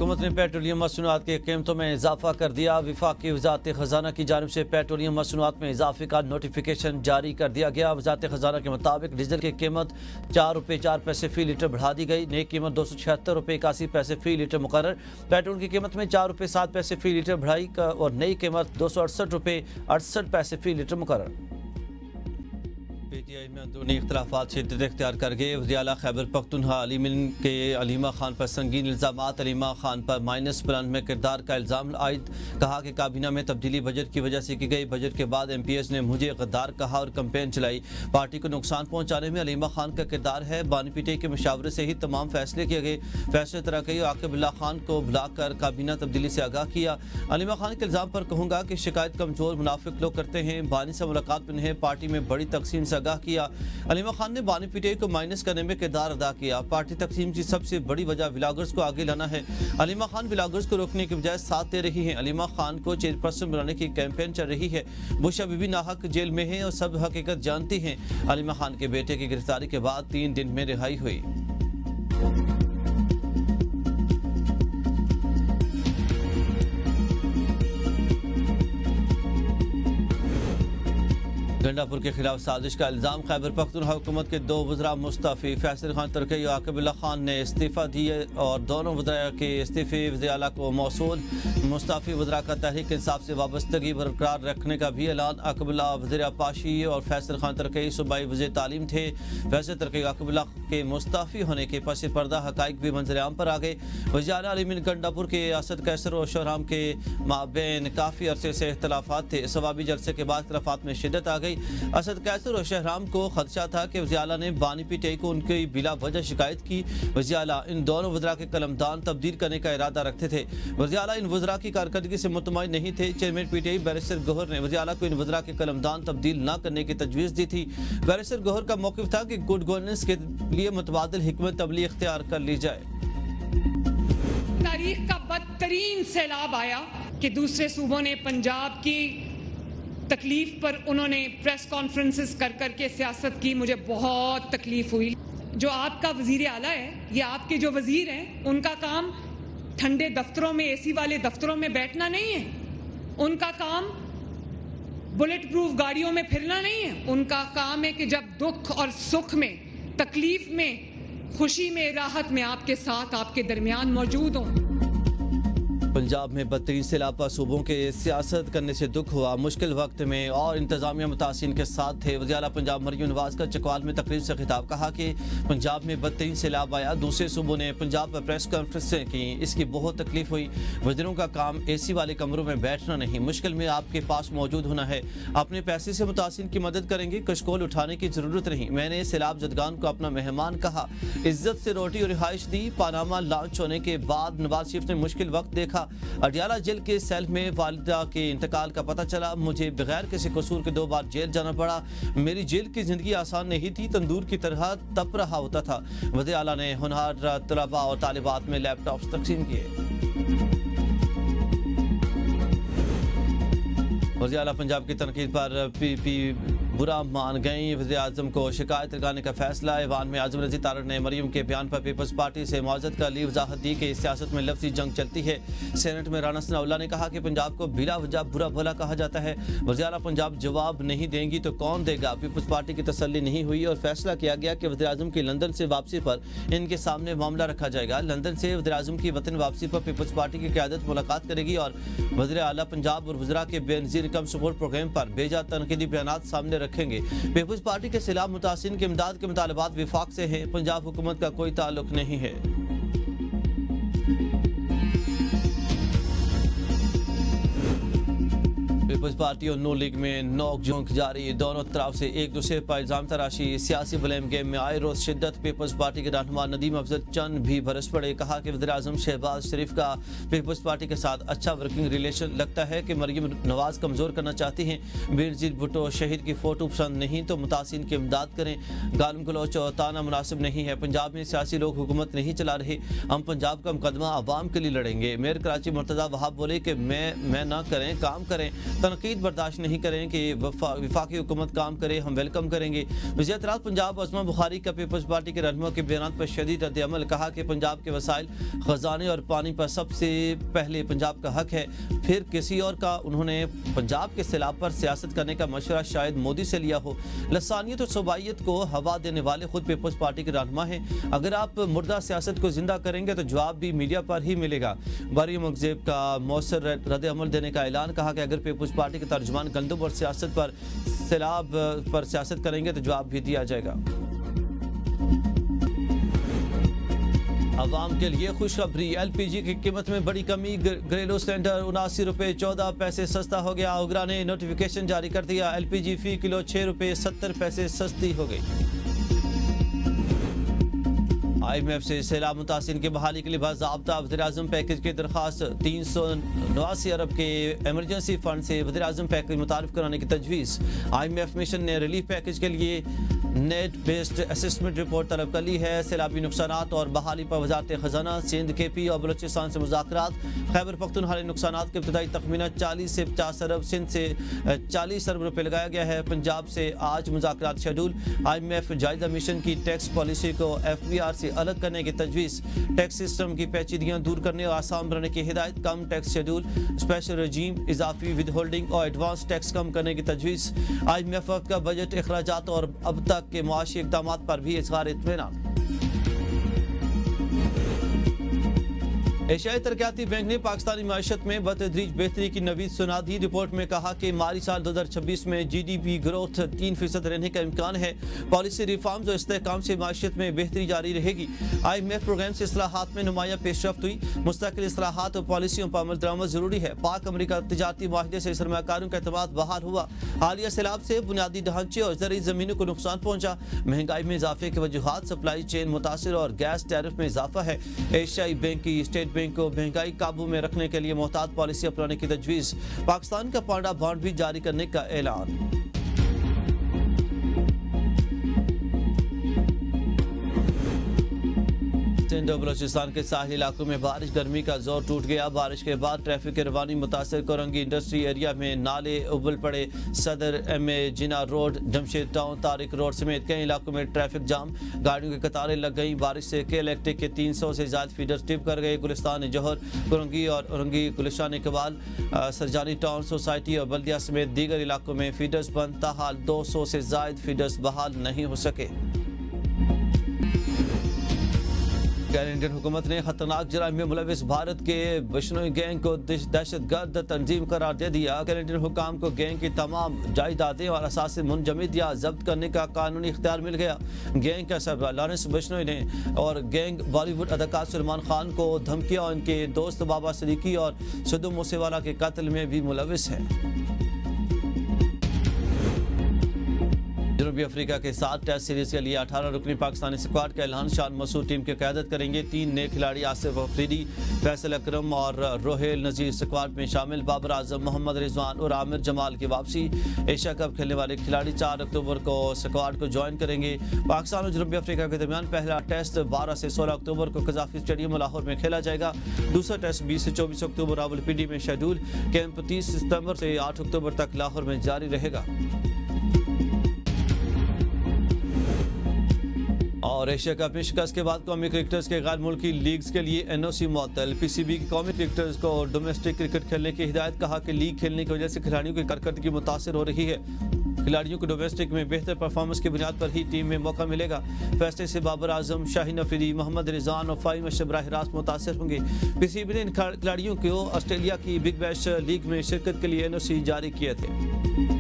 हुकूमत ने पेट्रोलियम मसनूआत की कीमतों में इजाफा कर दिया। वफाकी वजारत खजाना की जानिब से पेट्रोलियम मसनूआत में इजाफे का नोटिफिकेशन जारी कर दिया गया। वजारत खजाना के मुताबिक डीजल की कीमत 4 रुपये 4 पैसे फी लीटर बढ़ा दी गई। नई कीमत 276 रुपये 81 पैसे फी लीटर मुकर्रर। पेट्रोल की कीमत में 4 रुपये 7 पैसे फी लीटर बढ़ाई और नई कीमत 268 रुपये 68 पैसे फी लीटर मुकर्रर। पीटीआई में अंदरूनी इख्तलाफात शिद्दत इख्तियार कर गए। वज़ीर आला खैबर पख्तूनख्वा अलीमिन के अलीमा खान पर संगीन इल्ज़ामात। अलीमा खान पर माइनस प्लान में किरदार का इल्ज़ाम आयद। कहा कि काबीना में तब्दीली बजट की वजह से की गई। बजट के बाद MPS ने मुझे गद्दार कहा और कैंपेन चलाई। पार्टी को नुकसान पहुँचाने में अलीमा खान का किरदार है। बानी पीटीआई के मशावरे से ही तमाम फैसले किए गए। फैसले तरक्की और आकिबुल्लाह खान को बुलाकर काबीना तब्दीली से आगाह किया। अलीमा खान के इल्ज़ाम पर कहूँगा कि शिकायत कमज़ोर मुनाफिक लोग करते हैं। बानी से मुलाकात में उन्हें पार्टी में बड़ी तकसीम से आगाह किया। अलीमा खान ने बानी पीटीआई को माइनस करने में किरदार अदा किया। पार्टी तकसीम की सबसे बड़ी वजह व्लॉगर्स को आगे लाना है। अलीमा खान व्लॉगर्स को रोकने के बजाय साथ दे रही हैं। अलीमा खान को चेयरपर्सन बनाने की कैंपेन चल रही है। बुशा बीबी नाहक जेल में है और सब हकीकत जानती हैं। अलीमा खान के बेटे की गिरफ्तारी के बाद 3 दिन में रिहाई हुई। गंडापुर के खिलाफ साजिश का इल्ज़ाम। खैबर पख्तूनख्वा हुकूमत के 2 वज़रा मुस्तफ़ी। फैसल खान तरकई और आकिबुल्लाह खान ने इस्तीफ़ा दिए और दोनों वज़रा के इस्तीफ़े वज़ीर आला को मौसूल। मुस्तफ़ी वज़रा का तहरीक इंसाफ से वाबस्तगी बरकरार रखने का भी ऐलान। आकिबुल्लाह वज़ीर आपाशी और फैसल खान तरकई सूबाई वज़ीर तालीम थे। फैसल तरकई आकिबुल्लाह के मुस्तफ़ी होने के पस पर्दा हक़ाइक़ भी मंजर-ए-आम पर आ गए। वज़ीर आला अलीमिन गंडापुर के असद कैसर और शहराम के माबैन काफ़ी अरसे से इख्तलाफात थे। सवाबी जलसे के बाद इख्तलाफात में शिद्दत आ गई। असद कैसर और शहराम को खदशा था कि वज़ीर आला ने बानी पीटीआई को उनकी बिला वजह शिकायत की। वज़ीर आला इन दोनों वज़रा के कलमदान तब्दील करने का इरादा रखते थे। वज़ीर आला इन वज़रा की कारकर्दगी से मुतमईन नहीं थे। चेयरमैन पीटीआई बैरिस्टर गौहर ने वज़ीर आला को इन वज़रा के कलमदान तब्दील न करने की तजवीज़ दी थी। बैरिस्टर गौहर का मौक़िफ़ था कि गुड गवर्नेंस के लिए मुतबादिल हिकमत अमली इख्तियार कर ली जाए। तारीख का बदतरीन सैलाब आया कि दूसरे सूबों ने पंजाब की तकलीफ पर उन्होंने प्रेस कॉन्फ्रेंसेस कर करके सियासत की। मुझे बहुत तकलीफ हुई। जो आपका वज़ीर आला है, ये आपके जो वज़ीर हैं, उनका काम ठंडे दफ्तरों में, AC वाले दफ्तरों में बैठना नहीं है। उनका काम बुलेट प्रूफ गाड़ियों में फिरना नहीं है। उनका काम है कि जब दुख और सुख में, तकलीफ में, खुशी में, राहत में आपके साथ, आपके दरमियान मौजूद हों। पंजाब में बदतरीन से लापा सूबों के सियासत करने से दुख हुआ। मुश्किल वक्त में और इंतजामिया मुतासिन के साथ थे। वज़ीर आला पंजाब मरियम नवाज का चकवाल में तकरीर से खिताब। कहा कि पंजाब में बदतरीन सैलाब आया। दूसरे सूबों ने पंजाब पर प्रेस कॉन्फ्रेंसें की। इसकी बहुत तकलीफ हुई। वज़ीरों का काम AC वाले कमरों में बैठना नहीं। मुश्किल में आपके पास मौजूद होना है। अपने पैसे से मुतासिन की मदद करेंगे। कशकोल उठाने की जरूरत नहीं। मैंने सैलाब जदगान को अपना मेहमान कहा। इज्जत से रोटी और रिहाइश दी। पानामा लॉन्च होने के बाद नवाज शरीफ ने मुश्किल वक्त देखा। अडियाला जेल के सेल में वालिदा के इंतकाल का पता चला। मुझे बगैर किसी कसूर के 2 बार जेल जाना पड़ा। मेरी जेल की जिंदगी आसान नहीं थी। तंदूर की तरह तप रहा होता था। वज़ीर आला ने होनहार तलबा और तालिबात में लैपटॉप तकसीम किए। वज़ीर आला पंजाब की तनकीद पर PP बुरा मान गई। वज़ीर आज़म को शिकायत लगाने का फैसला। ईवान में आज़म रज़ी तारड़ ने मरियम के बयान पर पीपल्स पार्टी से मुआवज़त का ली वजाहत दी कि सियासत में लफ्ज़ी जंग चलती है। सेनेट में राना सनाउल्लाह ने कहा कि पंजाब को बिला वजह बुरा भला कहा जाता है। वज़ीर आला पंजाब जवाब नहीं देंगी तो कौन देगा। पीपल्स पार्टी की तसल्ली नहीं हुई और फैसला किया गया कि वज़ीर आज़म की लंदन से वापसी पर इनके सामने मामला रखा जाएगा। लंदन से वज़ीर आज़म की वतन वापसी पर पीपल्स पार्टी की क़यादत मुलाकात करेगी और वज़ीर आला पंजाब और वज़रा के बेनज़ीर इनकम सपोर्ट प्रोग्राम पर बेजा तनकीदी बयानात सामने रखेंगे। पीपल्स पार्टी के खिलाफ मुतासिन के इमदाद के मुतालबात विफाक से हैं। पंजाब हुकूमत का कोई ताल्लुक नहीं है। पीपल्स पार्टी और नून लीग में नोक झोंक जारी। दोनों तरफ से एक दूसरे पर इल्जाम तराशी। सियासी ब्लेम गेम में आए रोज शिद्दत। पीपल्स पार्टी के रहनुमा नदीम अफजल चंद भी बरस पड़े। कहा कि वज़ीर आज़म शहबाज शरीफ का पीपल्स पार्टी के साथ अच्छा वर्किंग रिलेशन। लगता है कि मरियम नवाज कमज़ोर करना चाहती हैं। बेनज़ीर भुट्टो शहीद की फ़ोटो पसंद नहीं तो मुतासिन की इमदाद करें। गालम गलोच और ताना मुनासिब नहीं है। पंजाब में सियासी लोग हुकूमत नहीं चला रहे। हम पंजाब का मुकदमा आवाम के लिए लड़ेंगे। मेयर कराची मुर्तज़ा वहाब बोले कि मैं ना करें, काम करें। तनकीद बर्दाश्त नहीं करें कि वफाकी हुकूमत काम करे, हम वेलकम करेंगे। वज़ीर-ए-आज़म पंजाब अज़मा बुखारी का पीपल्स पार्टी के रहनुमा के बयान पर शदीद रद्द-ए-अमल। कहा कि पंजाब के वसाइल, खजाने और पानी पर सबसे पहले पंजाब का हक है, फिर किसी और का। उन्होंने पंजाब के सैलाब पर सियासत करने का मशवरा शायद मोदी से लिया हो। लसानियत और सूबाइयत को हवा देने वाले खुद पीपल्स पार्टी के रहनुमा हैं। अगर आप मुर्दा सियासत को जिंदा करेंगे तो जवाब भी मीडिया पर ही मिलेगा। बारी मुगजेब का मौसर रद्द-ए-अमल देने का ऐलान। कहा कि अगर पीपल्स पार्टी के तर्जुमान गंदम और सियासत पर सैलाब पर सियासत करेंगे तो जवाब भी दिया जाएगा। अवाम के लिए खुशखबरी, LPG की कीमत में बड़ी कमी। घरेलू सिलेंडर 79 रुपये 14 पैसे सस्ता हो गया। ओगरा ने नोटिफिकेशन जारी कर दिया। LPG फी किलो 6 रुपये 70 पैसे सस्ती हो गई। IMF से सैलाब मुतासिर की बहाली के लिए बाज़ाब्ता वज़ीर-ए-आज़म पैकेज की दरख्वास्त। 389 अरब के एमरजेंसी फंड से वज़ीर-ए-आज़म पैकेज मुतारिफ कराने की तजवीज़। IMF मिशन ने रिलीफ पैकेज के लिए नेट बेस्ड असेसमेंट रिपोर्ट तलब कर ली है। सैलाबी नुकसानात और बहाली पर वज़ारत ख़जाना, सिंध, KP और बलूचिस्तान से मुज़ाकरात। खैबर पख्तूनख्वा नुकसानात के इब्तदाई तखमीना 40 से 50 अरब, सिंध से 40 अरब रुपये लगाया गया है। पंजाब से आज मुज़ाकरात शेड्यूल। IMF जायज़ा मिशन की टैक्स पॉलिसी को FBR से अलग करने की तजवीज़। टैक्स सिस्टम की पेचीदगियाँ दूर करने और आसान बनाने की हिदायत। कम टैक्स शेड्यूल, स्पेशल रजीम, इजाफी विद होल्डिंग और एडवांस टैक्स कम करने की तजवीज़। IMF का बजट अखराजात और अब तक के मुआशी इक़दामात पर भी इज़हार इत्मीनान। एशियाई तरक्याती बैंक ने पाकिस्तानी माशत में बतदरीज बेहतरी की नवीद सुना दी। रिपोर्ट में कहा कि माली साल 2026 में GDP ग्रोथ 3% रहने का इम्कान है। पॉलिसी रिफॉर्म्स और इस्तेहकाम से माशत में बेहतरी जारी रहेगी। IMF प्रोग्राम से इस्लाहात में नुमाया पेशरफ्त हुई। मुस्तकिल इस्लाहात और पॉलिसियों पर अमल दरामद जरूरी है। पाक अमरीका तजारती माहदे से सरमाकारों का एतमाद बहाल हुआ। हालिया सैलाब से बुनियादी ढांचे और ज़रूरी ज़मीनों को नुकसान पहुंचा। महंगाई में इजाफे की वजूहात, सप्लाई चेन मुतासर और गैस टैरिफ में इजाफा है। एशियाई बैंक की स्टेट बैंक को महंगाई काबू में रखने के लिए मोहतात पॉलिसी अपनाने की तजवीज़। पाकिस्तान का पांडा बॉन्ड भी जारी करने का ऐलान। सिंध और बलूचिस्तान के साहिल इलाकों में बारिश, गर्मी का जोर टूट गया। बारिश के बाद ट्रैफिक की रवानी मुतासर। कोरंगी इंडस्ट्री एरिया में नाले उबल पड़े। Saddar MA Jinnah road, Jamshed town, Tariq road समेत कई इलाकों में ट्रैफिक जाम, गाड़ियों की कतारें लग गई। बारिश से के इलेक्ट्रिक के 300 से ज्यादा फीडर टिप कर गए। गुलिस्तान जौहर, कोरंगी और औरंगी, गुलिस्तान इकबाल, सरजानी टाउन सोसाइटी और बल्दिया समेत दीगर इलाकों में फीडर्स बंद। ताहाल 200 से ज्यादा फीडर्स बहाल नहीं हो सके। कैनेडियन हुकूमत ने खतरनाक जराइम में मुलविस भारत के बिश्नोई गैंग को दहशतगर्द तंजीम करार दे दिया। कैनेडियन हुकाम को गैंग की तमाम जायदादें और असासे मुंजमद या जब्त करने का कानूनी इख्तियार मिल गया। गैंग का सरबराह लॉरेंस बिश्नोई ने और गैंग बॉलीवुड अदाकार सलमान खान को धमकियां, उनके दोस्त बाबा सदीकी और सिद्धू मूसेवाला के कत्ल में भी मुलविस है। जनूबी अफ्रीका के साथ टेस्ट सीरीज के लिए 18 रुकनी पाकिस्तानी स्क्वाड का ऐलान। शान मसूद टीम की क़यादत करेंगे। 3 नए खिलाड़ी आसिफ अफरीदी, फैसल अकरम और रोहेल नज़ीर स्क्वाड में शामिल। बाबर आजम, मोहम्मद रिजवान और आमिर जमाल की वापसी। एशिया कप खेलने वाले खिलाड़ी 4 अक्टूबर को स्क्वाड को ज्वाइन करेंगे। पाकिस्तान और जनूबी अफ्रीका के दरमियान पहला टेस्ट 12 से 16 अक्टूबर को कज़ाफ़ी स्टेडियम लाहौर में खेला जाएगा। दूसरा टेस्ट 20 से 24 अक्टूबर रावलपिंडी में शेड्यूल। कैंप 30 सितंबर से 8 अक्टूबर तक लाहौर में जारी रहेगा। और एशिया कप में शिकस्त के बाद कौमी क्रिकेटर्स के गैर मुल्की लीग्स के लिए NOC मुअत्तल। PCB की कौमी क्रिकेटर्स को डोमेस्टिक क्रिकेट खेलने की हिदायत। कहा कि लीग खेलने की वजह से खिलाड़ियों की कारकर्दगी मुतासर हो रही है। खिलाड़ियों को डोमेस्टिक में बेहतर परफॉर्मेंस की बुनियाद पर ही टीम में मौका मिलेगा। फैसले से बाबर आजम, शाहीन अफरीदी, मोहम्मद रिजवान और फ़ाहिम अशरफ बराह रास्त मुतासर होंगे। PCB ने इन खिलाड़ियों को ऑस्ट्रेलिया की बिग बैश लीग में शिरकत के लिए NOC जारी किए थे।